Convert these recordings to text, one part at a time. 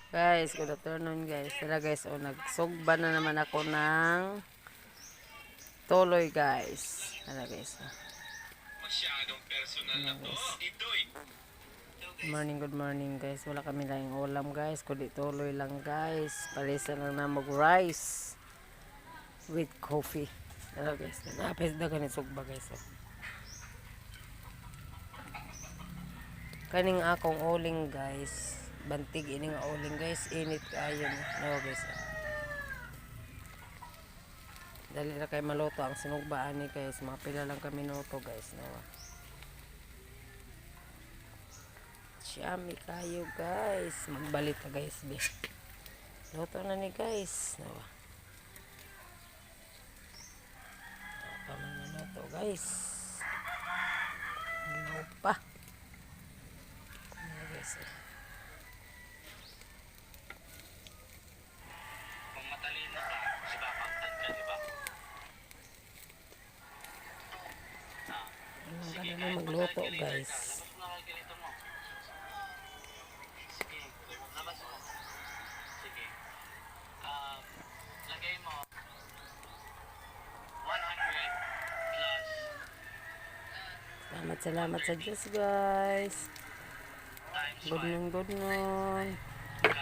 Guys, good afternoon guys. Tara guys, nagsugba na naman ako ng tuloy guys. Tara guys. Masyadong personal na to. Ito'y Good morning guys. Wala kami lang ulam guys. Kundi tuloy lang guys. Palisa lang na mag-rice with coffee. Tara guys. Napis na ganit sugba guys. Kaning akong uling guys. Bantig ining uling guys. Init kayo. No guys. Dali na kay maluto ang sinugbaan ni guys. Mga pila lang kami nuto guys. Nawa. Siyami kayo guys. Magbalit na guys. Luto na ni guys. Nawa. Paman na luto guys. Ilaw pa. Nawa guys. kung matalino ka, diba? Pagtad ka, diba? Anong ka na magluto guys. Labas mo na kalkulito mo. Sige, labas mo. Sige. Lagay mo 100 plus Salamat sa Diyos guys. times Good noon.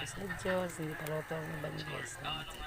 Sa Diyos. Hindi pa luto ang ibang guys. Salamat sa